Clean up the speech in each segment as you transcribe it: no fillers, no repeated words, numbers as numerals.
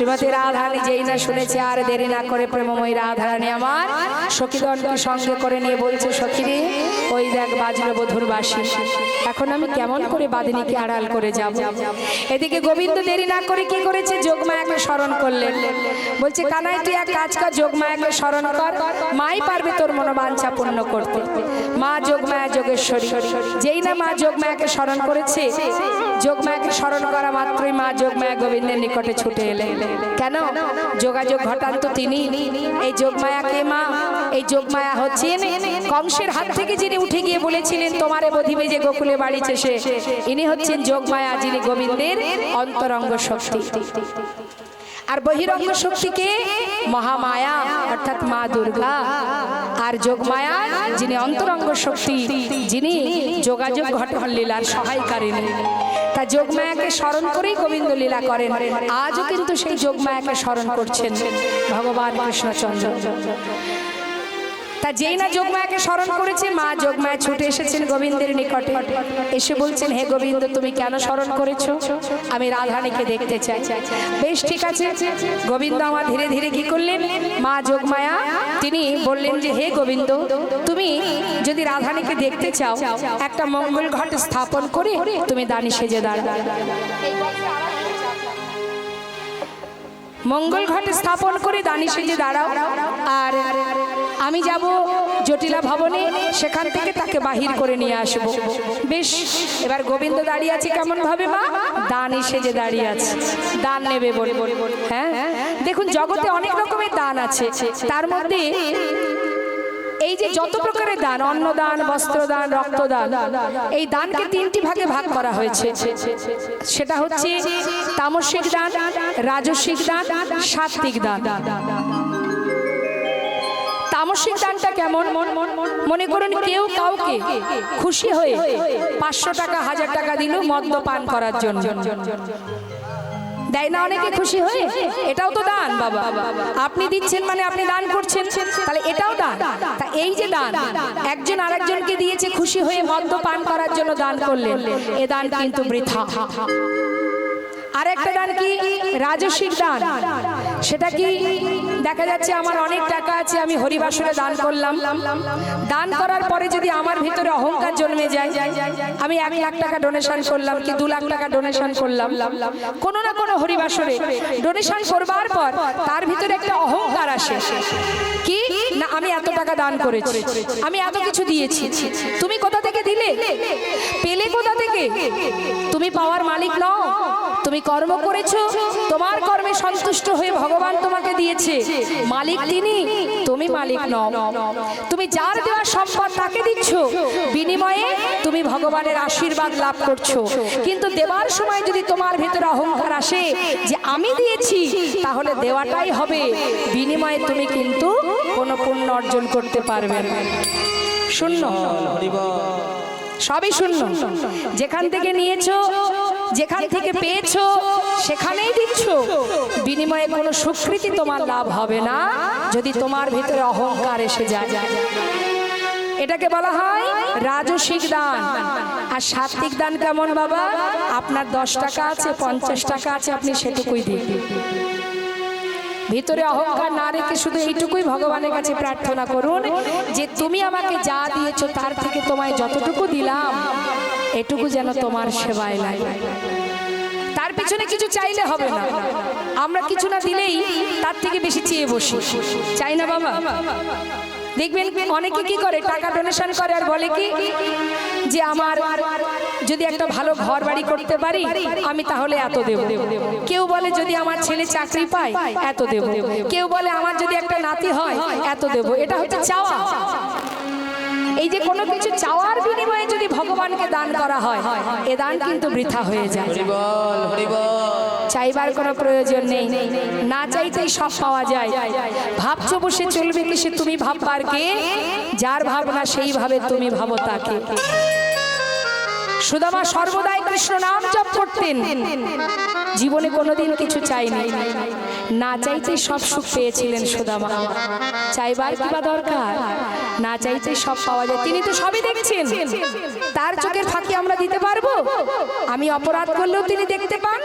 শ্রীমতী রাধারানী যেই না শুনেছে আর দেরি না করে প্রেমময়ী রাধারানী আমার সখীগণকে সঙ্গে করে নিয়ে বলছে, সখীরে ওই দেখ বাজলো বধুর বাঁশি, এখন আমি কেমন করে বাদিনীকে আড়াল করে যাব। এদিকে গোবিন্দ দেরি না করে কি করেছে, যোগমায়াকে স্মরণ করলেন। বলছে, কানাই তুই এক কাজ কর, যোগমায়াকে স্মরণ কর, মাই পারবে তোর মনোবাঞ্ছা পূর্ণ করতে। মা যোগমায়া যোগেশ্বরী, যেই না মা যোগমায়াকে স্মরণ করেছে, যোগমায়াকে স্মরণ করা মাত্রই মা যোগমায়া গোবিন্দের নিকটে ছুটে এলেন। কেন? যোগাযোগ ঘটান তো তিনি। এই যোগমায়াকে মা, এই যোগমায়া হচ্ছেন কংসের হাত থেকে যিনি উঠে গিয়ে বলেছিলেন তোমারে বধিবে যে গোকুলে বাড়িছে সে, ইনি হচ্ছেন যোগমায়া, যিনি গোবিন্দের অন্তরঙ্গ শক্তি। আর বহিরঙ্গ শক্তিকে মহামায়া অর্থাৎ মা দুর্গা। আর যোগমায়া যিনি অন্তরঙ্গ শক্তি, যিনি যোগাযোগ ঘটন লীলার সহায়কারিণী। তা যোগমায়াকে স্মরণ করেই গোবিন্দ লীলা করেন। আজও কিন্তু সেই যোগমায়াকে স্মরণ করছেন ভগবান কৃষ্ণচন্দ্র। তা যেই না যোগমায়াকে স্মরণ করেছে, মা যোগমায়া ছুটে এসেছেন গোবিন্দের নিকটে, এসে বলছেন, হে গোবিন্দ তুমি কেন স্মরণ করেছো? আমি রাধারানীকে দেখতে চাই। বেশ ঠিক আছে। গোবিন্দ আমার ধীরে ধীরে কি করলেন, মা যোগমায়া তিনি বললেন যে, হে গোবিন্দ তুমি যদি রাধারানীকে দেখতে চাও, একটা মঙ্গল ঘট স্থাপন করে তুমি দানি সেজে দাঁড়াও। মঙ্গল ঘট স্থাপন করে দানি সেজে দাঁড়াও, আর আমি যাব জটিলা ভবনে, সেখান থেকে তাকে বাহির করে নিয়ে আসব। বেশ, এবার গোবিন্দ দাঁড়িয়ে আছে কেমন ভাবে, মা দানি সেজে দাঁড়িয়ে আছে, দান নেবে বলে। হ্যাঁ, দেখুন জগতে অনেক রকমের দান আছে, তার মধ্যে এই যে যত প্রকারের দান, অন্নদান, বস্ত্রদান, রক্তদান, এই দানকে তিনটি ভাগে ভাগ করা হয়েছে। সেটা হচ্ছে তামসিক দান, রাজসিক দান, সাত্ত্বিক দান। তামসিক দানটা কেমন? মনে করুন কেউ কাউকে খুশি হয়ে 500 টাকা 1000 টাকা দিল মদ্যপান করার জন্য, দেয় না অনেকে খুশি হয়ে? এটাও তো দান বাবা। আপনি দিচ্ছেন মানে আপনি দান করছেন, তাহলে এটাও দান। তা এই যে দান, একজন আরেকজনকে দিয়েছে খুশি হয়ে মদ্যপান করার জন্য দান করলেন, এ দান কিন্তু বৃথা। আর একটা দান কি? রাজসিক দান। সেটা কি? দেখা যাচ্ছে আমার অনেক টাকা আছে, আমি হরিবাসরে দান করলাম, দান করার পরে যদি আমার ভিতরে অহংকার জন্মে যায়, আমি 1 লাখ টাকা ডোনেশন করলাম কি 2 লাখ টাকা ডোনেশন করলাম, কোনো না কোনো হরিবাসরে ডোনেশন করবার পর তার ভিতরে একটা অহংকার আসে, কি না আমি এত টাকা দান করেছি, আমি এত কিছু দিয়েছি। তুমি কোথা থেকে দিলে? পেলে কোথা থেকে? তুমি পাওয়ার মালিক নও, তুমি কর্ম করেছো, তোমার কর্মে সন্তুষ্ট হয়ে ভগবান তোমাকে দিয়েছে, মালিক তিনি, তুমি মালিক নও। তুমি যার দেওয়া সম্পদ তাকে দিচ্ছ, বিনিময়ে তুমি ভগবানের আশীর্বাদ লাভ করছো। কিন্তু দেওয়ার সময় যদি তোমার ভিতরে অহংকার আসে যে আমি দিয়েছি, তাহলে দেওয়াটাই হবে, বিনিময়ে তুমি কিন্তু কোনো পুণ্য অর্জন করতে পারবে না। শূন্য, সবই শূন্য। যেখান থেকে নিয়েছো, যেখান থেকে পেয়েছো, সেখানেই দিচ্ছ, বিনিময়ে কোনো স্বীকৃতি তোমার লাভ হবে না যদি তোমার ভিতরে অহংকার এসে যায়। এটাকে বলা হয় রাজসিক দান। আর সাত্ত্বিক দান কেমন বাবা? আপনার 10 টাকা আছে, 50 টাকা আছে, আপনি সেটুকুই দিন, ভিতরে অহংকার না রেখে শুধু এইটুকুই ভগবানের কাছে প্রার্থনা করুন যে তুমি আমাকে যা দিয়েছো তার থেকে তোমায় যতটুকু দিলাম, এটুকু যেন তোমার সেবায় লাগে। তার পিছনে কিছু চাইলে হবে না। আমরা কিছু না দিলেই তার থেকে বেশি চেয়ে বসি, চাই না বাবা? দেখবেন অনেকে কি করে, টাকা ডোনেশন করে আর বলে কি যে আমার যদি একটা ভালো ঘর বাড়ি করতে পারি আমি তাহলে এত দেব। কেউ বলে যদি আমার ছেলে চাকরি পায় এত দেব, কেউ বলে আমার যদি একটা নাতি হয় এত দেব। এটা হচ্ছে চাওয়া। এই যে কোনো কিছু চাওয়ার বিনিময়ে যদি ভগবানকে দান করা হয়, এ দান কিন্তু বৃথা হয়ে যায়। চাইবার কোনো প্রয়োজন নেই, না চাইতেই সব পাওয়া যায়। ভাবছো বসে চলবে কি সে তুমি ভাববার কে? যার ভাবনা সেইভাবে তুমি ভাবো তাকে। সুদামা সর্বদাই কৃষ্ণ নাম জপ করতেন, জীবনে কোনোদিন কিছু চাইনি। না চাইতে সব সুখ পেয়েছিলেন সুদামা, চাইবার কি বা দরকার? না চাইতে সব পাওয়া যায়, তিনি তো সবই দেখছেন। তার চোখের ফাঁকি আমরা দিতে পারবো? আমি অপরাধ করলেও তিনি দেখতে পান,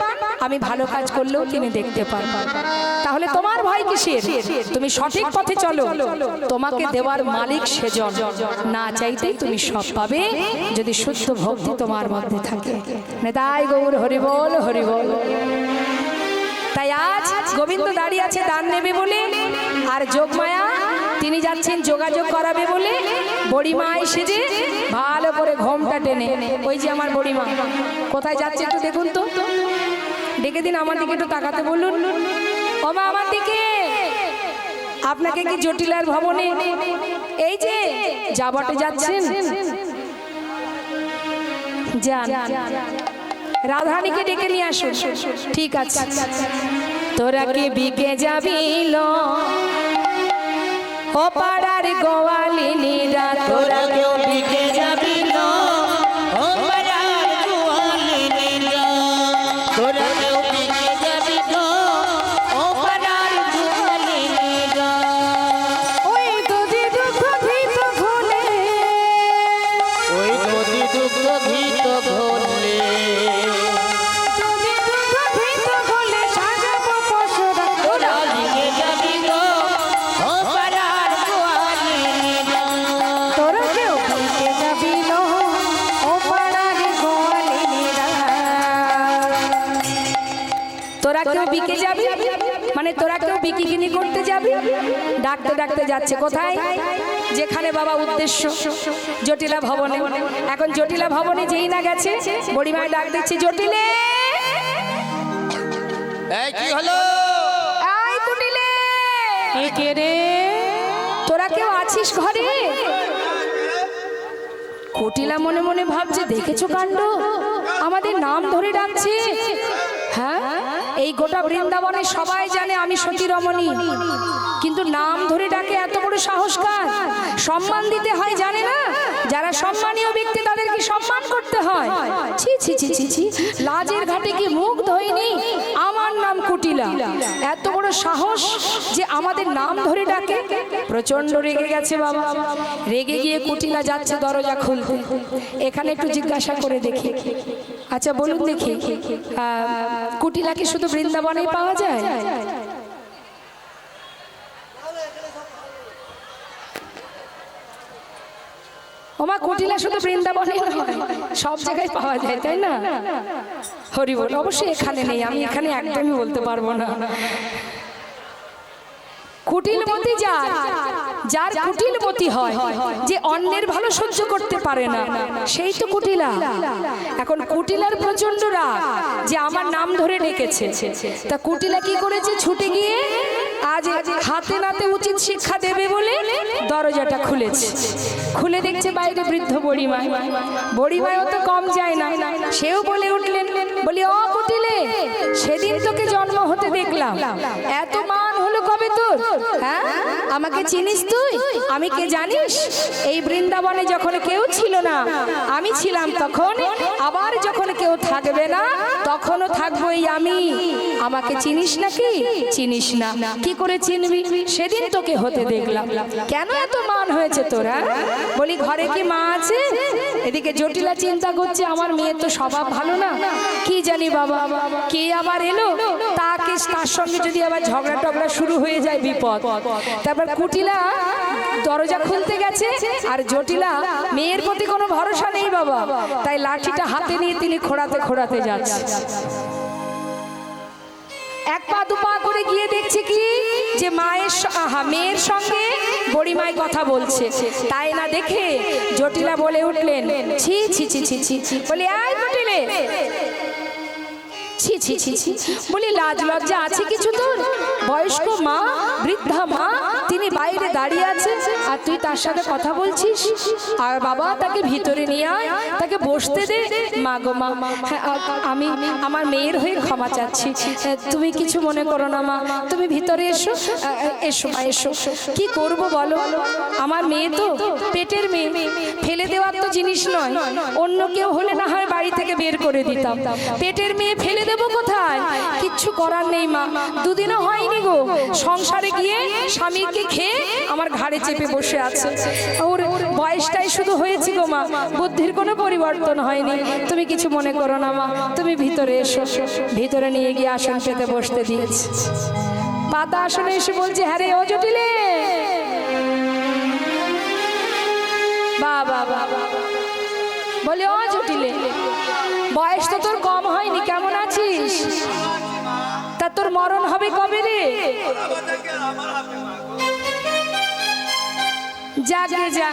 আমি ভালো কাজ করলেও তিনি দেখতে পান। তাহলে তোমার ভয় কিসের? তুমি সঠিক পথে চলো, তোমাকে দেওয়ার মালিক সেজন। না চাইতেই তুমি সব পাবে যদি শুদ্ধ ভক্তি তোমার মধ্যে থাকে। নেতাই গৌর হরি বল, হরি বল। তাই আজ গোবিন্দ দাঁড়িয়ে আছে দান নেবে বলে, আর যোগমায়া তিনি যাচ্ছেন যোগাযোগ করাবে বলে বড়িমা সেজে ভালো করে ঘোমটা টেনে, ওই যে আমার বড়িমা কোথায় যাচ্ছে একটু দেখুন তো, ডেকে দিন আমার দিকে একটু তাকাতে বলুন। ও মা আমার দিকে, আপনাকে কি জটিলার ভবনে এই যে যাবটে যাচ্ছেন? যান, রাধারানীকে ডেকে নিয়ে আসুন। ঠিক আছে। তোরা কি বিকে যাবিল ও পাড়ার গোয়ালিনীরা, তোরা কেউ বিকে যাবিল ও পাড়ার গোয়ালিনীরা, তোরা কেউ বিকে যাবিল ও পাড়ার গোয়ালিনীরা। ওই দুধি দুঃখ ভীত ঘোলে, ওই দুধি দুঃখ ভীত ঘোলে, তোরা কেউ বিকে যাবি মানে তোরা কেউ বিকিকিনি করতে যাবি। ডাকতে ডাকতে যাচ্ছে কোথায়? যেখানে বাবা উদ্দেশ্য, জটিলা ভবনে। এখন জটিলা ভবনে যেই না গেছে বড়িমায় ডাক দিচ্ছে, জটিলে এই কি হলো? এই কুটিলে, কে রে? তোরা কেউ আছিস ঘরে? কুটিলা মনে মনে ভাবছে, দেখেছো কাণ্ড, আমাদের নাম ধরে ডাকছে। হ্যাঁ, এই গোটা বৃন্দাবনে সবাই জানে আমি সতী রমণী, কিন্তু নাম ধরে ডাকে এত বড় সাহস কার? সম্মান দিতে হয় জানে না? যারা সম্মানীয় ব্যক্তি তাদেরকে সম্মান করতে হয়। ছি ছি ছি ছি ছি, লাজের ঘাটে কি মুখ ধোয়নি? আমার নাম কুটিলা, এত বড় সাহস যে আমাদের নাম ধরে ডাকে। প্রচন্ড রেগে গেছে বাবা। রেগে গিয়ে কুটিলা যাচ্ছে দরজা খুলতে। এখানে একটু জিজ্ঞাসা করে দেখি, আচ্ছা বলুন দেখি, কুটিলা কি শুধু বৃন্দাবনেই পাওয়া যায়? ওমা, কুটিলা শুধু বৃন্দাবনে নয়, সব জায়গায় পাওয়া যায়, তাই না? হরি বল। অবশ্যই এখানে নেই, আমি এখানে একদমই বলতে পারবো না। কুটিলমতি যার, যার কুটিলমতি হয়, যে অন্যের ভালো সহ্য করতে পারে না, সেই তো কুটিলা। এখন কুটিলার প্রচন্ড রাগ যে আমার নাম ধরে ডেকেছে। তা কুটিলা কি করেছে? ছুটে গিয়ে আজ হাতে নাতে উচিত শিক্ষা দেবে বলে দরজাটা খুলেছে। খুলে দেখছে বাইরে বৃদ্ধ বড়িমা। বড়িমাও তো কম যায় না, সেও বলে উঠলেন, বলি ও কুটিলে, সেদিন তোকে জন্ম হতে দেখলাম, এত মান হলো কবে তোর? হ্যাঁ, আমাকে চিনিস তুই? আমি কে জানিস? এই বৃন্দাবনে যখন কেউ ছিল না আমি ছিলাম তখন, আবার যখন কেউ থাকবে না তখনও থাকবো এই আমি। আমাকে চিনিস নাকি? চিনিস না, কি করে চিনবি? সেদিন তোকে হতে দেখলাম। কেন এত মান হয়েছে তোরা? বলি ঘরে কি মা আছে? এদিকে জটিলা চিন্তা করছে, আমার মেয়ে তো স্বভাব ভালো না, কি জানি বাবা কে আবার এলো, তাকে তার সঙ্গে যদি আবার ঝগড়া টগড়া শুরু হয়ে যায় বিপদ। তারপর কুটিলা দরজা খুলতে গেছে, আর জটিলা মেয়ের প্রতি কোনো ভরসা নেই বাবা, তাই লাঠিটা হাতে নিয়ে তিনি খোঁড়াতে খোঁড়াতে যাচ্ছে। এক পা দু পা করে গিয়ে দেখছে কি যে মেয়ের সঙ্গে বড়িমাই কথা বলছে। তাই না দেখে জটিলা বলে উঠলেন, ছি ছি ছি ছি ছি, বলি আয় কুটিলে, ছি ছি ছি ছি, বলি লাজ লজ্জা আছে কিছু তোর? বয়স্ক মা, বৃদ্ধা মা, তিনি বাইরে দাঁড়িয়ে আছে আর তুই তার সাথে কথা বলছিস? আর বাবা তাকে ভিতরে নিয়ে আয়, তাকে বসতে দে। মা গো মা, আমি আমার মেয়ের হয়ে ক্ষমা চাচ্ছি, তুমি কিছু মনে করো না মা, তুমি ভিতরে এসো। এসো মা এসো। কি করব বলো, আমার মেয়ে তো পেটের মেয়ে, ফেলে দেওয়ার তো জিনিস নয়। অন্য কেউ হলে না হয় বাড়ি থেকে বের করে দিতাম, পেটের মেয়ে ফেলে দেবো কোথায়? কিচ্ছু করার নেই মা, দুদিনও হয়নি গো, সংসারে গিয়ে স্বামীকে খেয়ে আমার ঘাড়ে চেপে বসে আছে। ওর বয়সটাই শুধু হয়েছে গো মা, বুদ্ধির কোনো পরিবর্তন হয়নি। তুমি কিছু মনে করো না মা, তুমি ভিতরে এসো। ভিতরে নিয়ে গিয়ে আসন পেতে বসতে দিয়েছে। পাতা আসনে এসে বলছে, হ্যাঁ রে ও জটিলে, বাবা বলে ও জটিলে, বয়স তো তোর কম হয়নি, কেমন আছিস? তা তোর মরণ হবে কবে রে? যাকে যা,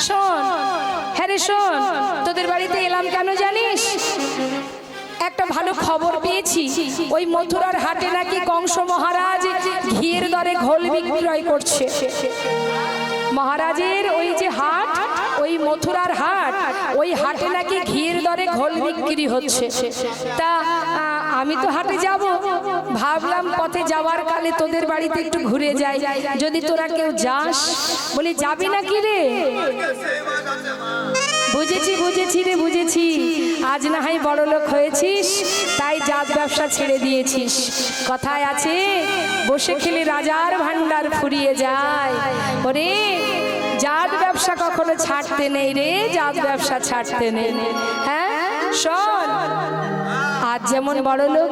শোন, হ্যাঁ রে শোন, তোদের বাড়িতে এলাম কেন জানিস? একটা ভালো খবর পেয়েছি, ওই মথুরার হাটে নাকি কংস মহারাজ ঘিয়ের দরে ঘোল বিক্রয় করছে। মহারাজের ওই যে হাট, ওই মথুরার হাট, ওই হাটে নাকি ঘিয়ের দরে ঘোল বিক্রি হচ্ছে। তা আমি তো হাটে যাব, ভাবলাম পথে যাওয়ার কালে তোদের বাড়িতে একটু ঘুরে যাই, যদি তোরা কেউ যাস। বলি যাবি নাকি রে? বুঝেছি বুঝেছি রে বুঝেছি, আজ না হয় বড় লোক হয়েছিস, তাই জাত ব্যবসা ছেড়ে দিয়েছিস। কথায় আছে, বসে খেলে রাজার ভান্ডার ফুরিয়ে যায়। ওরে জাত ব্যবসা কখনো ছাড়তে নেই রে, জাত ব্যবসা ছাড়তে নেই। হ্যাঁ শোন, আজ যেমন বড় লোক,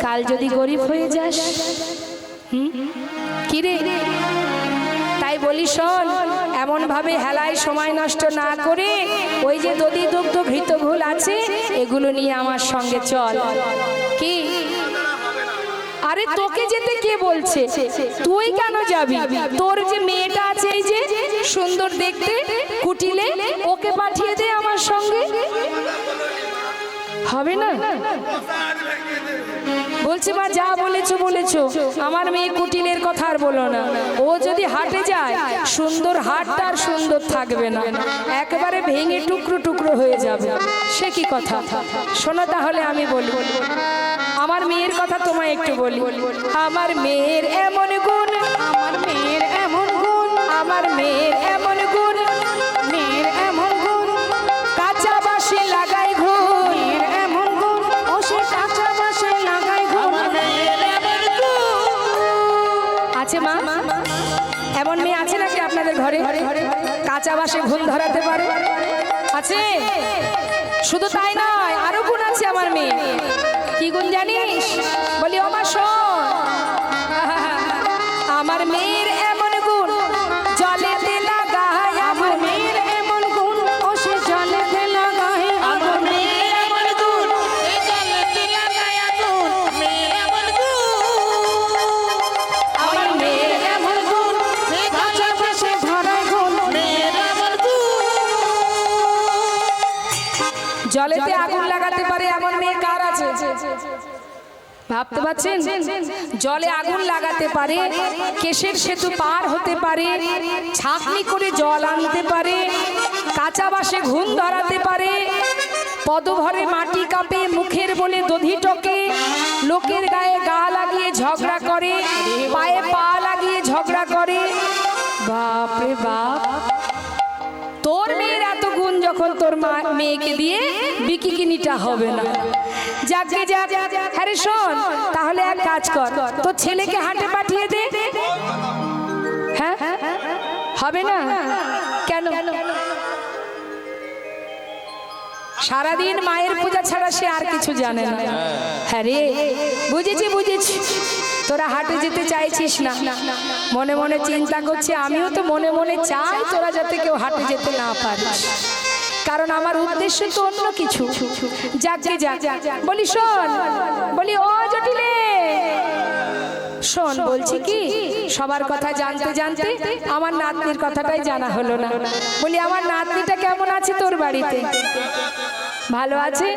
কাল যদি গরিব হয়ে যাস, কি রে? তাই বলি শোন, এমন ভাবে হেলায় সময় নষ্ট না করে ওই যে দধি দুগ্ধ ঘৃত ঘুল আছে, এগুলো নিয়ে আমার সঙ্গে চল। কি? আরে তোকে যেতে কে বলছে? তুই কেন যাবি? তোর যে মেয়েটা আছে, এই যে সুন্দর দেখতে কুটিলে, ওকে পাঠিয়ে দে আমার সঙ্গে। হবে না? বলছে মা যা বলেছো বলেছো, আমার মেয়ে কুটিলের কথা আর বলো না। ও যদি হাটে যায়, সুন্দর হাটটা আর সুন্দর থাকবে না, একেবারে ভেঙে টুকরো টুকরো হয়ে যাবে। সে কি কথা? শোনো তাহলে আমি বলি, আমার মেয়ের কথা তোমায় একটু বলি। আমার মেয়ের এমন গুণ, আমার মেয়ের এমন গুণ, আমার মেয়ের এমন গুণ, মেয়ের এমন গুণ, কাঁচা বাঁশে লাগাই ঘুণ, এমন গুণ, ও সে কাঁচা বাঁশে লাগাই ঘুণ। আছে মা? এমন মেয়ে আছে নাকি আপনাদের ঘরে? কাঁচা বাঁশে ঘুণ ধরাতে পারে? আছে? শুধু তাই নয়, আরো গুণ আছে আমার মেয়ে। কি গুণ জানিস? বলি ও মা শোন, আমার মেয়ের এমন গুণ, জলেতে লাগায়। আমার মেয়ের এমন গুণ, ও সে জলেতে লাগায়। আমার মেয়ের এমন গুণ, জলেতে লাগায় আগুন। মেয়ের এমন গুণ, আমার মেয়ের এমন গুণ, কাঁচা বাঁশে ধরায় গুণ। মেয়ের এমন গুণ, জলেতে আগুন লাগাতে পারে এমন মেয়ে কার আছে? ভাবতে পারছেন? জলে আগুন লাগাতে পারে, কেশের সেতু পার হতে পারে, ছাঁকনি করে জল আনতে পারে, কাঁচা বাঁশে ঘুণ ধরাতে পারে, পদভরে মাটি কাঁপে, মুখের বলে দধি টকে, লোকের গায়ে গা লাগিয়ে ঝগড়া করে, পায়ে পা লাগিয়ে ঝগড়া করে। বাপ রে বাপ, তোর মেয়ের এত গুণ যখন তোর মেয়েকে দিয়ে বিকিকিনিটা হবে না। যাকে যাক, হ্যাঁ রে শোন, তাহলে এক কাজ কর, তোর ছেলেকে হাটে পাঠিয়ে দে। হ্যাঁ হবে না? কেন? সারাদিন মায়ের পূজা ছাড়া সে আর কিছু জানে না। হ্যাঁ রে বুঝেছি বুঝেছি, তোরা হাটে যেতে চাইছিস না, মনে মনে চিন্তা করছে, আমিও তো মনে মনে চাই তোরা যাতে কেউ হাটে যেতে না পারিস, কারণ আমার উদ্দেশ্য তো অন্য কিছু। যাকে যাক, বলি শোন, বলি ও জটিলে শোন, বলছি কি, সবার কথা জানতে জানতে আমার নাতনির কথাটাই জানা হলো না। বলি আমার নাতনিটা কেমন আছে তোর বাড়িতে? ভালো আছে?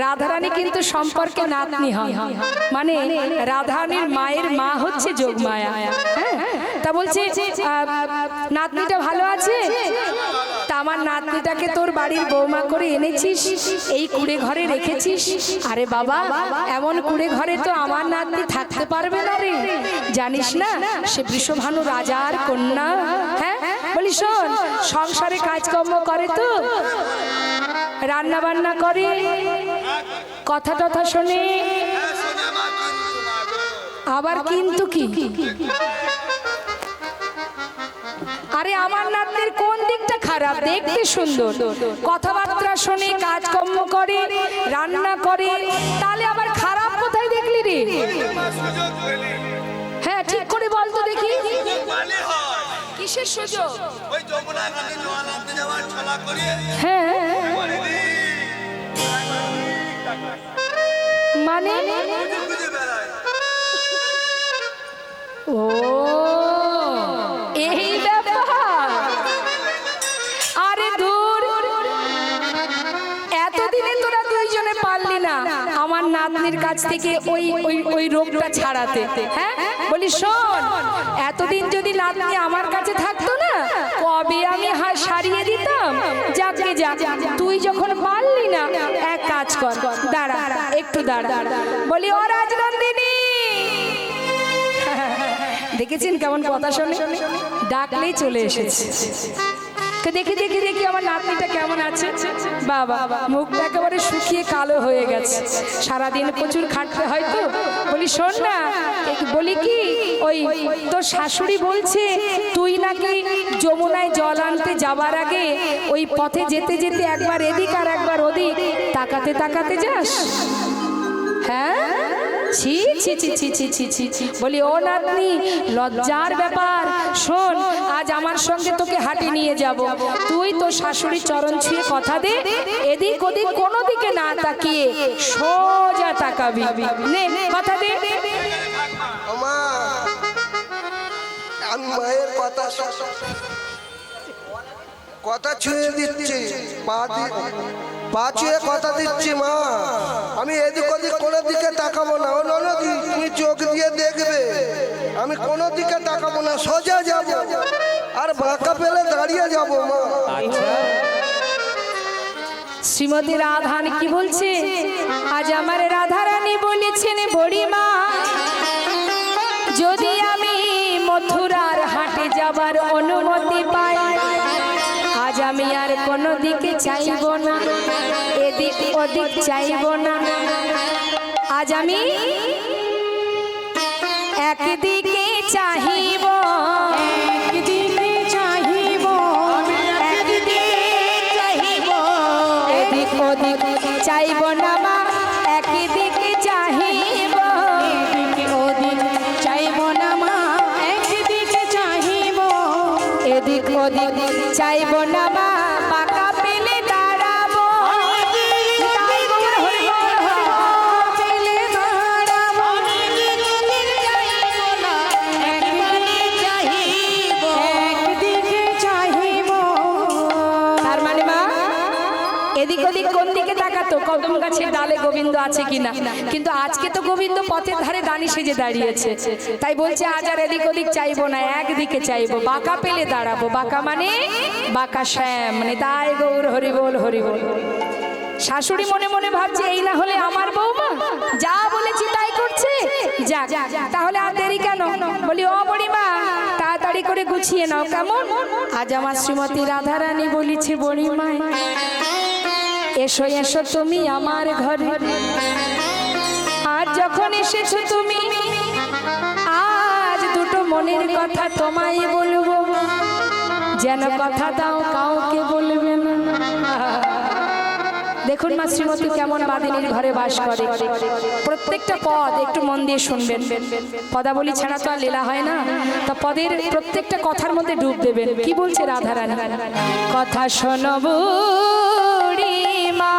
রাধারানী কিন্তু সম্পর্কে নাতনি হয়, মানে রাধারানীর মায়ের মা হচ্ছে যোগমায়া। তা বলছে নাতনিটা ভালো আছে? তা আমার নাতনিটাকে তোর বাড়ির বৌমা করে এনেছিস, এই কুড়ে ঘরে রেখেছিস? আরে বাবা, এমন কুড়ে ঘরে তো আমার নাতনি থাকতে পারবে না রে, জানিস না সে বৃষভানু রাজার কন্যা। হ্যাঁ বলি শোন, সংসারে কাজকর্ম করে তো, রান্না বান্না করে, কথা টথা শোনে, আবার কিন্তু কি? আরে আমার নাতনির কোন দিকটা খারাপ? দেখতে সুন্দর, কথাবার্তা শোনে, কাজকর্ম করে, রান্না করে, তাহলে আবার খারাপ কোথায় দেখলি রে? হ্যাঁ ঠিক করে বল তো দেখি, কিসের সুযোগ? হ্যাঁ মানে ও এই ব্যাপার। আরে দূর, এতদিনে তোরা দুইজনে পারলি না আমার নাতনির কাছ থেকে ওই ওই ওই রোগটা ছাড়াতে। হ্যাঁ বলি শোন, এতদিন যদি নাতনি আমার কাছে থাকতো না, কবে আমি সারিয়ে দিতাম। যাকে যাক, তুই যখন পারলি না, এক কাজ কর, দাঁড়া একটু দাঁড়া। বলি ও রাজনন্দিনী, দেখেছেন কেমন কথা শোনে, ডাকলেই চলে এসেছে। দেখি দেখি দেখি আমার নাতনিটা কেমন আছে। বাবা, মুখটা একেবারে শুকিয়ে কালো হয়ে গেছে, সারাদিন প্রচুর খাটতে হয় তো। বলি শোন না, বলি কি, ওই তোর শাশুড়ি বলছে তুই নাকি যমুনায় জল আনতে যাবার আগে ওই পথে যেতে যেতে একবার এদিক আর একবার ওদিক তাকাতে তাকাতে যাস। হ্যাঁ ছি ছি ছি ছি ছি ছি ছি ছি। বলি ও নাতনি, লজ্জার ব্যাপার। শোন, আজ আমার সঙ্গে তোকে হাটে নিয়ে যাব, তুই তোর শাশুড়ির চরণ ছুঁয়ে কথা দে, এদিক ওদিক কোনো দিকে না তাকিয়ে সোজা তাকাবি। নে কথা দে। আমি মায়ের কথা ছুঁয়ে দিচ্ছি, পা ছুঁয়ে কথা দিচ্ছি মা, আমি এদিক ওদিক কোনো দিকে তাকাবো না। ও ননদি, তুমি চোখ দিয়ে দেখবে, আমি কোনো দিকে তাকাবো না, সোজা যাব, আর বাঁকা পেলে দাঁড়িয়ে যাবো মা। শ্রীমতী রাধান কি বলছে? আজ আমার রাধারানী বলেছেন, বড়িমা যদি আমি মথুরার হাটে যাবার অনুমতি পাই, আজ আমি আর কোনো দিকে চাইব না, এদিক ওদিক চাইব না। আজ আমি একদিকে চাহিব, একদিকে চাহিব, একদিকে চাহিব, এদিক ওদিক চাইব না মা, একদিকে চাহিব, এদিক ওদিক চাইব না মা, একদিকে চাহিব, এদিক ওদিক চাইব না মা, পাকা পেলে দাঁড়াবো, পেলে দাঁড়াবো, একদিকে চাহিব। তার মানে মা এদিক ওদিক কোন দিকে তাকাতো? কদম গাছের ডালে গোবিন্দ আছে কিনা, কিন্তু আজকে তো গোবিন্দ পথের ধারে দানি সেজে দাঁড়িয়েছে। তাই বলছে আজ আর এদিক ওদিক চাইবো না, একদিকে চাইবো, বাঁকা পেলে দাঁড়াবো। বাঁকা মানে বাঁকা শ্যাম, মানে তাই গৌর হরি বল হরি বল। শাশুড়ি মনে মনে ভাবছে এই না হলে আমার বৌমা যা বলেছি তাই করছে, যাক তাহলে আর দেরি কেন। বলি ও বড়িমা, তাড়াতাড়ি করে গুছিয়ে নাও, কেমন? আজ আমার শ্রীমতী রাধারানী বলেছে, বড়িমা এসো এসো তুমি আমার ঘরে, আর যখন এসেছো তুমি, আজ দুটো মনের কথা তোমায় বলবো, যেন কথা দাও কাউকে বলবে না। দেখুন মা শ্রীমতী কেমন বাদিনীর ঘরে বাস করে। প্রত্যেকটা পদ একটু মন দিয়ে শুনবেন, পদাবলী ছাড়া তো আর লীলা হয় না, তা পদের প্রত্যেকটা কথার মধ্যে ডুব দেবেন। কি বলছে রাধারানী? কথা শোনবো মা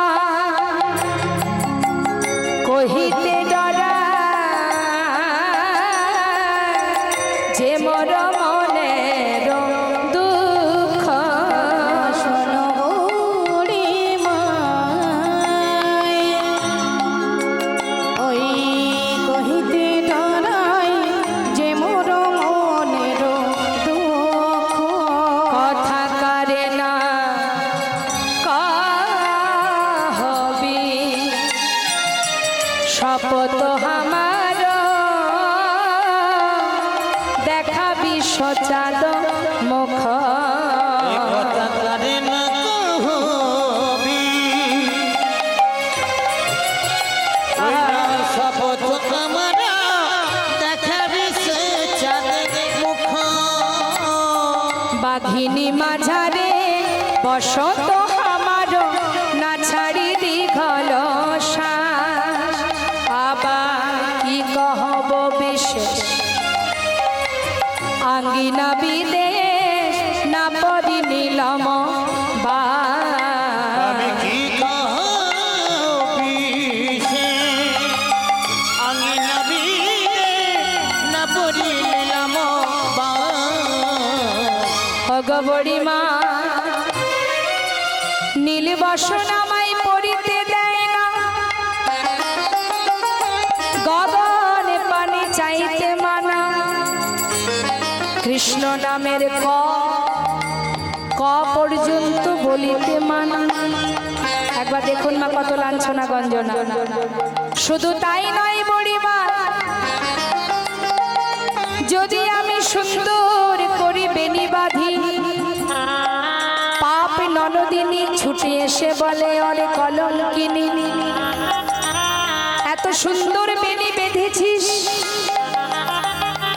কহিতে ডরা, যে মোর মনের দুঃখ শোনবো মা, ওই কহিতে ডরাই, যে মোর মনের দুঃখ কথা করে না শপথ আমার দেখাবি সচাদ মুখ, শপথ আমার আহিনি মাঝারে বসত আমার না ছাড়ি দীঘল শ্বাস আবার কি কহব বিশেষ আঙ্গিনা বিদেশ না পরি নীলম বা আমি কি কহিছে আমি নবীরে না পড়িলাম বা ভগবড়ি মা নীল বসন আমায় পড়িতে দেয় না গগনে পানি চাইতে মানা কৃষ্ণ নামের ক পর্যন্ত বলিতে মানা একবার দেখুন মা কত লাঞ্ছনা গঞ্জনা শুধু তাই নয় বড়িমা যদি আমি সুন্দর করি বেনি বাঁধি পাপ ননদিনী ছুটে এসে বলে অরে কলঙ্কিনী এত সুন্দর বেনি বেঁধেছিস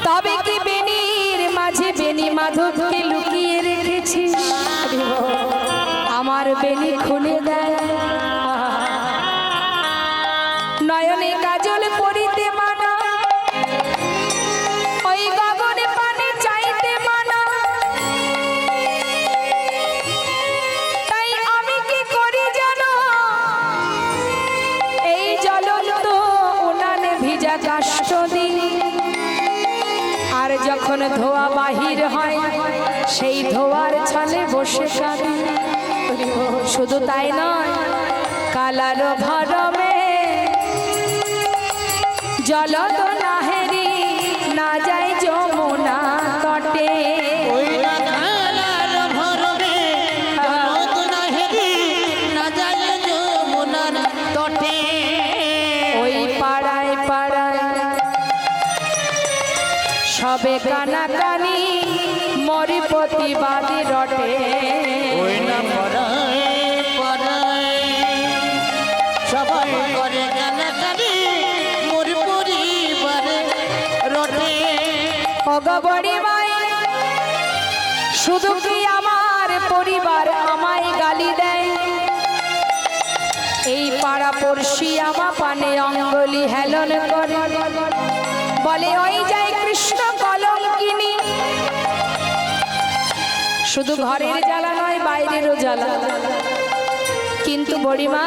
তবে কি বেনির মাঝে বেনি মাধবকে লুকিয়ে রেখেছিস আমার বেনি খুলে দেয় নয়নে কাজল পরিতে মানা ওই গগনে পানি চাইতে মানা তাই আমি কি করি জানো এই জ্বলন্ত উনানে ভিজা কাষ্ঠ দিই আর যখন ধোয়া বাহির হয় সেই ধোয়ার ছলে বসে কাঁদি শুধু তাই নয় কালার ভরমে জলদ নাহেরি না যায় যমুনা তটে ওই রাধার ভরবে জগৎ নাহেরি না যায় যমুনার তটে ওই পাড়ায় পাড়ায় সবে কানাকানি মরি প্রতিবাদী রটে ওই না পড়ায় পড়ায় সবাই করে গানাগানি মোর পরিবারে রটে অগবড়ি মাই শুধু কি আমার পরিবার আমায় গালি দেয় এই পাড়া পড়শি আমা পানে অঙ্গলি হেলন করে বলে ওই যায় কৃষ্ণ কলঙ্কিনী শুধু ঘরের জ্বালা নয় বাইরেরও জ্বালা কিন্তু বড়িমা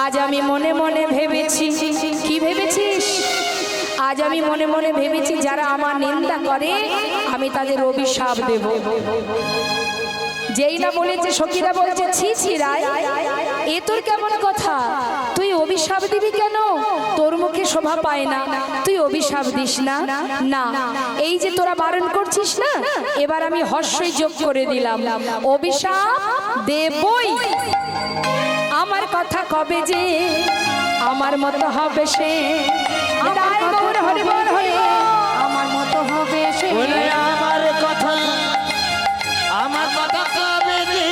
আজ আমি মনে মনে ভেবেছি কি ভেবেছিস আজ আমি মনে মনে ভেবেছি যারা আমার নিন্দা করে আমি তাদের অভিশাপ দেব যেই না বলেছে সখীরা বলছে ছি ছি রায় এ তোর কেমন কথা তুই অভিশাপ দিবি কেন তোর মুখে শোভা পায় না তুই অভিশাপ দিস না না এই যে তোরা বারণ করছিস না এবার আমি হর্ষই যোগ করে দিলাম অভিশাপ দেবই আমার কথা কবে যে আমার মতো হবে সে তাই গৌর হরি বল হরি আমার মতো হবে সে বলে আমার কথা কবে যে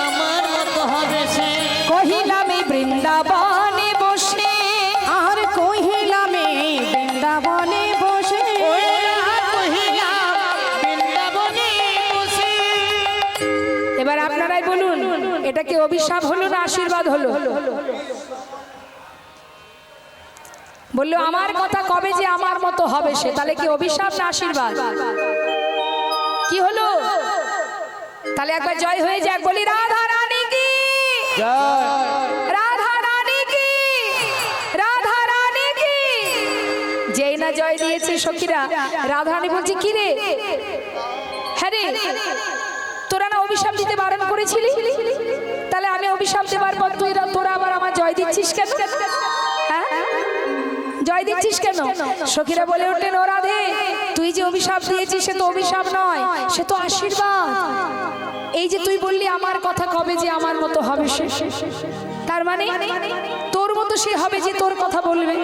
আমার মতো হবে সে কহিলাম এই বৃন্দাবনে বসে আর কহিলাম এই বৃন্দাবনে বসে বৃন্দাবনে বসে এবার আপনারাই বলুন এটা কি অভিশাপ হলো না আশীর্বাদ হলো বললো আমার কথা কবে যে আমার মতো হবে সে তাহলে কি অভিশাপ না আশীর্বাদ কি হলো তাহলে একবার জয় হয়ে যাক বলি রাধা রানী কি রাধা রানী কি রাধা রানী কি যেই না জয় দিয়েছে সখীরা রাধা রানী বলছে কি রে হ্যাঁ রে তোরা না অভিশাপ দিতে বারণ করেছিলি তাহলে আমি অভিশাপ দেবার পর তোরা আবার আমার জয় দিচ্ছিস কেন হ্যাঁ জয় দিচ্ছিস কেন সখীরা বলে উঠলেন ও রাধে তুই যে অভিশাপ দিয়েছিস সে তো অভিশাপ নয় সে তো আশীর্বাদ এই যে তুই বললি আমার কথা কবে যে আমার মতো হবে সে তার মানে তোর মতো সে হবে যে তোর কথা বলবে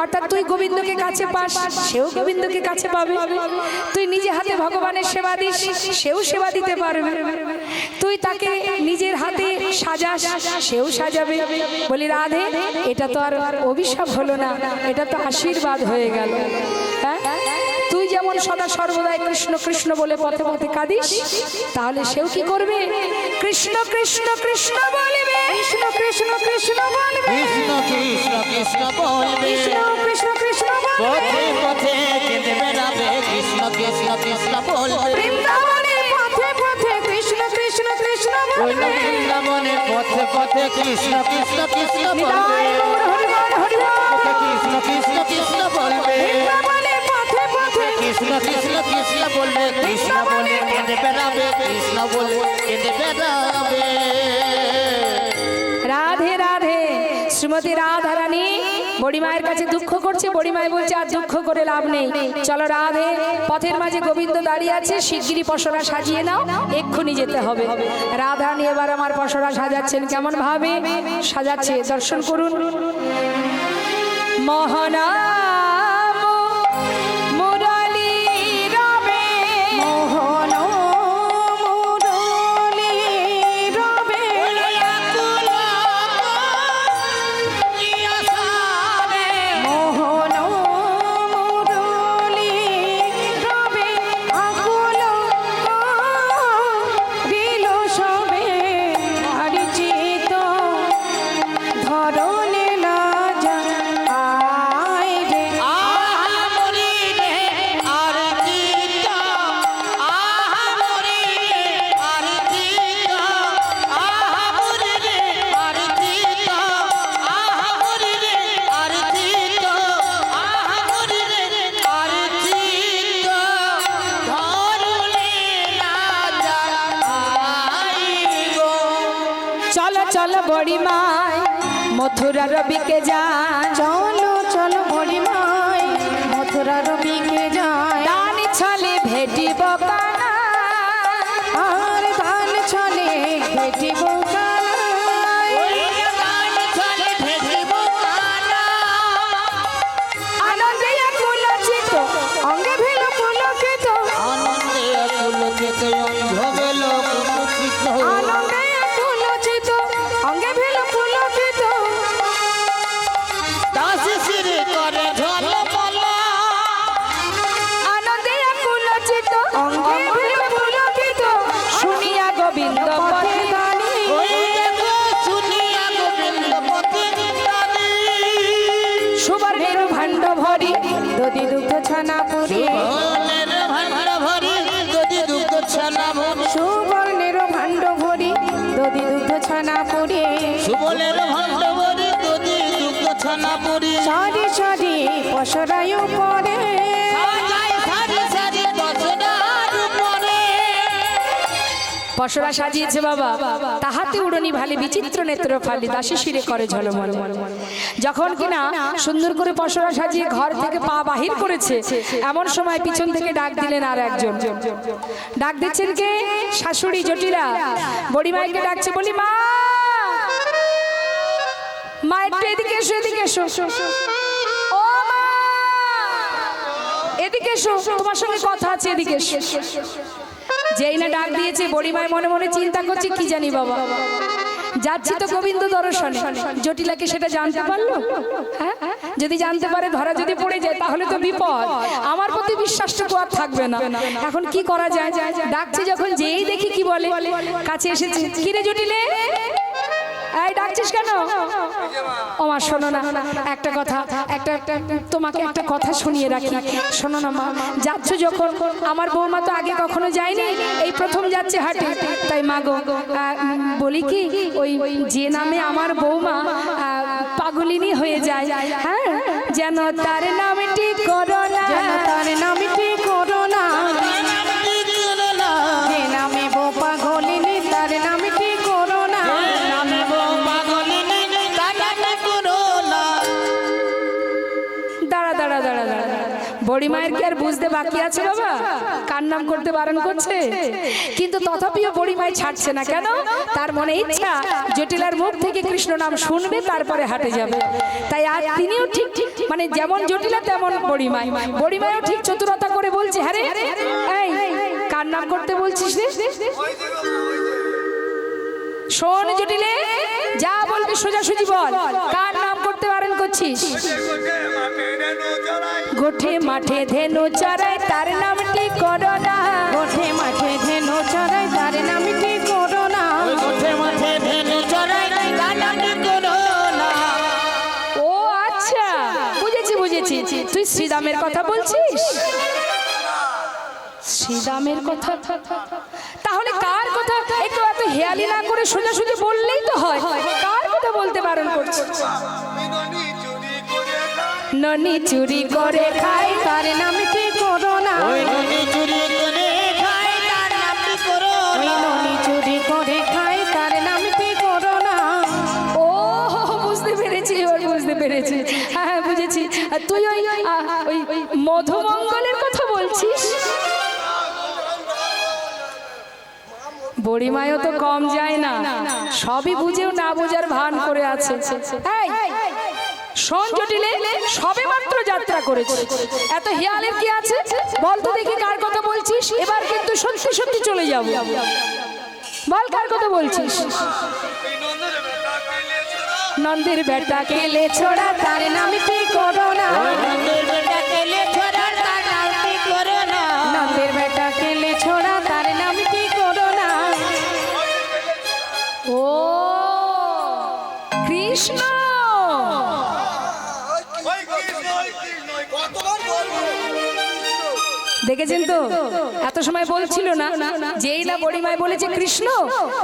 অর্থাৎ তুই গোবিন্দকে কাছে পাস সেও গোবিন্দকে কাছে পাবে তুই নিজে হাতে ভগবানের সেবা দিস সেও সেবা দিতে পারবে তুই তাকে নিজের হাতে সাজাস সেও সাজাবে বলি রাধে এটা তো আর অভিশাপ হলো না এটা তো আশীর্বাদ হয়ে গেল হ্যাঁ তুই যেমন সদা সর্বদাই কৃষ্ণ কৃষ্ণ বলে পথে পথে কাঁদিস, তাহলে সেও কি করবে? কৃষ্ণ কৃষ্ণ কৃষ্ণ বলবে, কৃষ্ণ কৃষ্ণ কৃষ্ণ বলবে, কৃষ্ণ কৃষ্ণ কৃষ্ণ বলবে, কৃষ্ণ কৃষ্ণ পথে পথে কেঁদে বেড়াবে, কৃষ্ণ কৃষ্ণ কৃষ্ণ বলবে, বৃন্দাবনের পথে পথে কৃষ্ণ কৃষ্ণ কৃষ্ণ ওই বলবে, বৃন্দাবনের পথে পথে কৃষ্ণ কৃষ্ণ কৃষ্ণ বলবে, নিতাই গৌর হরি বল হরি বল। কৃষ্ণ কৃষ্ণ কৃষ্ণ বলবে, বৃন্দাবনের পথে পথে কৃষ্ণ কৃষ্ণ কৃষ্ণ বলবে, কৃষ্ণ বলে কেঁদে বেড়াবে, কৃষ্ণ বলে কেঁদে বেড়াবে। রাধে রাধে। শ্রীমতী রাধারানী বড়িমায়ের কাছে দুঃখ করছে, বড়িমায় বলছে আর দুঃখ করে লাভ নেই, চলো রাধে, পথের মাঝে গোবিন্দ দাঁড়িয়ে আছে, শিগগিরই পসরা সাজিয়ে নাও, এক্ষুনি যেতে হবে। রাধারানী এবার আমার পসরা সাজাচ্ছেন, কেমন ভাবে সাজাচ্ছে দর্শন করুন। মহানাম মুরলী রবে, মোহন মুরলী রবে, মোহন মুরলী রবে, আকুল দিল সবে, পরিচিত ধরনে না যায় রে। চলো চলো বড়িমায় মথুরা রবিকে যায়, চলো চলো বড়িমায় মথুরা রবিকে যায়, দান ছলে ভেটিব কানা, আর দান ছলে ভেটিব কানা, আনন্দে কুলচিত অঙ্গে ভেল পুলকিত, আনন্দে পুলকিত অঙ্গ গেল পুলকিত, আনন্দে কুলচিত অঙ্গে ভেল পুলকিত, দাসী শ্রী করে ঝলমল, আনন্দে কুলচিত অঙ্গে ভেল পুলকিত, শুনিয়া গোবিন্দ পথে দাঁড়ি, ওই দেখো শুনিয়া গোবিন্দ পথে দাঁড়ি, সুবর্ণের ভাণ্ড ভরি দধি দুগ্ধ ছানা পুরি, সুবর্ণের ভাণ্ড ভরি দধি দুগ্ধ ছানা ভরি, সুবর্ণের ভাণ্ড ভরি দধি দুগ্ধ ছানা পুরি, সুবর্ণের ভাণ্ড ভরি দধি দুগ্ধ ছানা ভরি, সারি সারি পসরায় পরে, সাজাই সারি সারি বসনার উপরে, পসরা সাজিয়েছে বাবা, তাহাতে উড়নি ভালে বিচিত্র নেত্র ফালি, দাসী শিরে করে ঝলমল। যখন কিনা সুন্দর করে পসরা সাজিয়ে ঘর থেকে পা বাহির করেছে, এমন সময় পিছন থেকে ডাক দিলেন আর একজন। ডাক দিচ্ছেন কে? শাশুড়ি জটিলা বড়িমাইকে ডাকছে, বলি মা, মা একটু এদিকে এসো, এদিকে এসো, ও মা এদিকে এসো, তোমার সঙ্গে কথা আছে, এদিকে এসো। যেই না ডাক দিয়েছে, বড়িমায় মনে মনে চিন্তা করছে, কি জানি বাবা, যাচ্ছি তো গোবিন্দ দর্শনে, জটিলাকে সেটা জানতে পারলো? হ্যাঁ, যদি জানতে পারে, ধরা যদি পড়ে যায়, তাহলে তো বিপদ, আমার প্রতি বিশ্বাসটুকু আর থাকবে না। এখন কি করা যায়? ডাকছে যখন, যেই দেখি কি বলে, কাছে এসেছে, কি রে জটিলে, এই ডাকছিস কেন? ও মা শোনো না, একটা কথা, একটা তোমাকে একটা কথা শুনিয়ে রাখি, শোনো না মা, যাচ্ছ যখন, আমার বৌমা তো আগে কখনো যায়নি, এই প্রথম যাচ্ছে হাটে, তাই মা গো বলি কি, ওই যে নামে আমার বৌমা পাগলিনী হয়ে যায়, হ্যাঁ, যেন তার নামটি করো না, তার নামটি করো না, যে নামে বউ পাগলিনী তার নামটি করো না, নামে পাগলিনী তাকে করো না। দাঁড়া দাঁড়া দাঁড়া দাঁড়া, বড়ি মায়ের কি আর বুঝতে বাকি আছে বাবা? কার নাম করতে বারণ করছে, কিন্তু তথাপিও বড়ি মাই ছাড়ছে না। কেন? তার মনে ইচ্ছা জটিলার মুখ থেকে কৃষ্ণ নাম শুনবে, তারপরে হাটে যাবে। তাই আজ তিনিও ঠিক মানে যেমন জটিলা তেমন বড়ি মাই, বড়ি মাইও ঠিক চতুরতা করে বলছে, হ্যাঁ রে, এই কার নাম করতে বলছিস রে? শোন জটিলে, যা বলবি সোজাসুজি বল, কার নাম করতে বলতে বারণ করছিস? গোঠে মাঠে ধেনু চড়াই তার নামটি করোনা। গোঠে মাঠে ধেনু চড়াই তার নামটি করোনা। গোঠে মাঠে ধেনু চড়াই তার নামটি করোনা। ও আচ্ছা, বুঝেছি বুঝেছি, তুই শ্রীরামের কথা বলছিস? শ্রীরামের কথা? তাহলে কার কথা? একটু এত হেয়ালি না করে সোজাসুজি বললেই তো হয়। কার কথা বলতে বারণ করছিস? ননি চুরি করে খাই তার নামটি করোনা। ওই ননি চুরি করে খায় তার নামটি করোনা। ওই ননি চুরি করে খাই তার নামটি করোনা। ও বুঝতে পেরেছি, এবার বুঝতে পেরেছি। হ্যাঁ হ্যাঁ বুঝেছি। আর তুই ওই ওই মধুমঙ্গলের কথা বলছিস? বড়িমায়ও তো কম যায় না, সবই বুঝেও না বোঝার ভান করে আছে। এই শোন জটিলে, সবে মাত্র যাত্রা করেছি, এত হেয়ালের কি আছে বল তো দেখি কার কথা বলছিস? এবার কিন্তু সত্যি সত্যি চলে যাব। বল কার কথা বলছিস? নন্দের বেটা কেলে ছোড়া তার নামটি করোনা। ওই নন্দের বেটা কেলে ছোড়া তার নামটি করোনা। নন্দের বেটা কেলে ছোড়া তার নামটি করোনা। ও কৃষ্ণ, দেখেছেন তো এত সময় বলছিল না, যেই না বড়িমায় বলেছে কৃষ্ণ,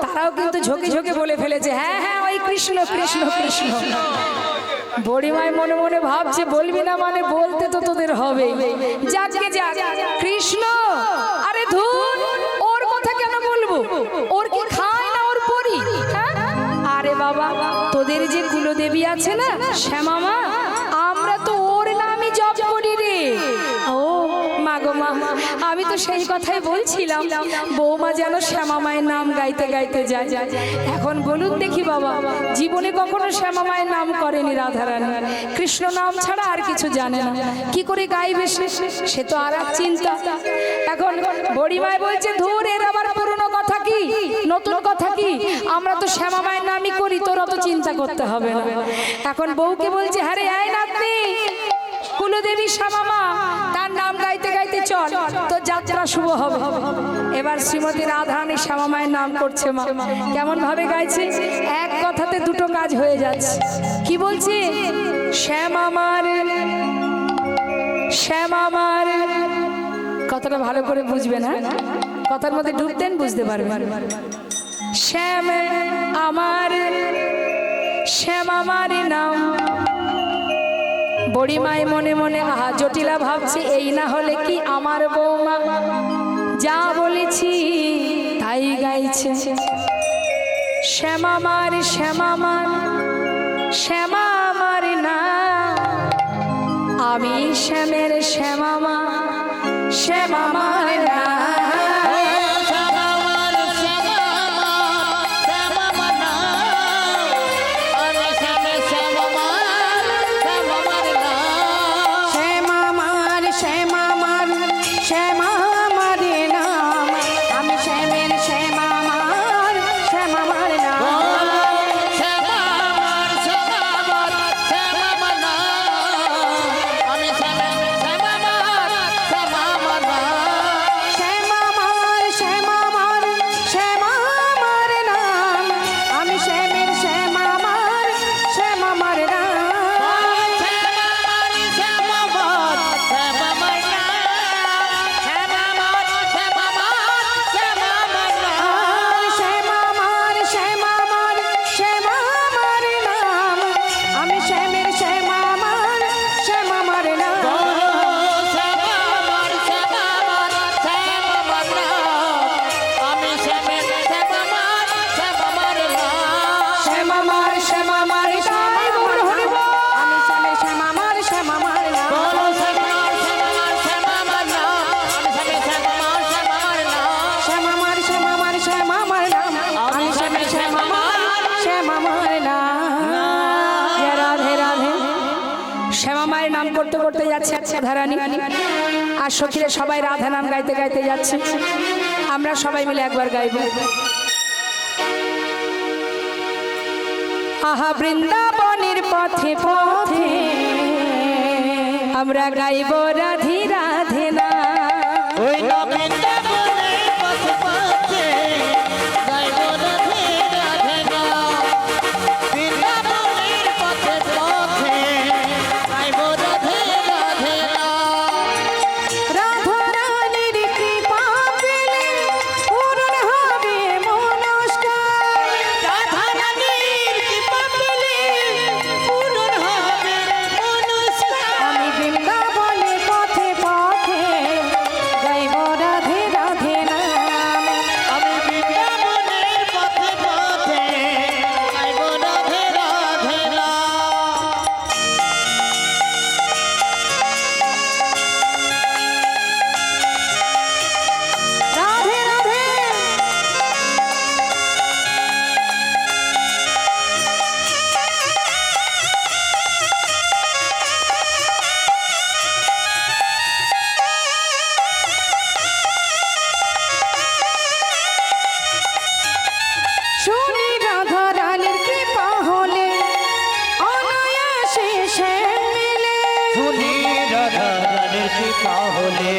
তারাও কিন্তু ঝোঁকে ঝোঁকে বলে ফেলেছে হ্যাঁ হ্যাঁ ওই কৃষ্ণ কৃষ্ণ কৃষ্ণ। বড়িমায় মনে মনে ভাবছে বলবি না মানে বলতে তো তোদের হবে। যাকে যাক কৃষ্ণ, আরে ধুর ওর কথা কেন বলবো? ওর কি খায় না ওর পরি? হ্যাঁ? আরে বাবা, তোদের যে কুলদেবী আছে না শ্যামা মা, আমরা তো ওর নামই জপ করি রে। ও মা গো মা, আমি তো সেই কথাই বলছিলাম, বৌমা যেন শ্যামা মায়ের নাম গাইতে গাইতে যায়। এখন বলুন দেখি বাবা, জীবনে কখনো শ্যামা মায়ের নাম করেনি রাধারানী, কৃষ্ণ নাম ছাড়া আর কিছু জানে না, কি করে গাইবে সে তো আর এক চিন্তা। এখন বড়িমায় বলছে ধুর এর আবার পুরনো কথা কি নতুন কথা কি, আমরা তো শ্যামা মায়ের নামই করি, তোর অত চিন্তা করতে হবে না। এখন বউকে বলছে হ্যাঁ রে আয় নাতনি, কুলদেবী শ্যামা মা, তার নাম গাইতে গাইতে চল, তো যাত্রা শুভ হবে। এবার শ্রীমতী রাধারানী শ্যামা মায়ের নাম করছে। মা কেমন ভাবে গাইছে, এক কথাতে দুটো কাজ হয়ে যাচ্ছে। কি বলছে? শ্যামা মার শ্যামা মার, কথাটা ভালো করে বুঝবে না, কথার মধ্যে ঢুকতেন বুঝতে পারবেন। শ্যাম আমার শ্যাম আমার নাম। বড়িমায় মনে মনে আহা জটিলা ভাবছে, এই না হলে কি আমার বৌমা যা বলেছি তাই গাইছে। শ্যাম আমার শ্যাম আমার শ্যাম আমার নাম, আমি শ্যামের শ্যামা মা শ্যাম আমার নাম। করতে করতে যাচ্ছে রাধারানী, আর সখীরা সবাই রাধা নাম গাইতে গাইতে যাচ্ছে। আমরা সবাই মিলে একবার গাইব। আহা বৃন্দাবনের পথে পথে আমরা গাইব রাধে রাধে না। ওই না বৃন্দাবনের পথে পথে গাইব রাধে রাধে না। বৃন্দাবনের পথে পথে গাইব রাধে রাধে না। রাধা রানীর কৃপা পেলে পূরণ হবে মনস্কার। রাধা রানীর কৃপা পেলে পূরণ হবে মনস্কার। আমি বৃন্দাবনের পথে পথে গাইব রাধে রাধে নাম। আমি বৃন্দাবনের পথে পথে গাইব রাধে রাধে না। রাধে রাধে। শুনি রাধা রানীর কৃপা হলে অনায়াসে সে মিলে। শুনি রাধা রানীর কৃপা হলে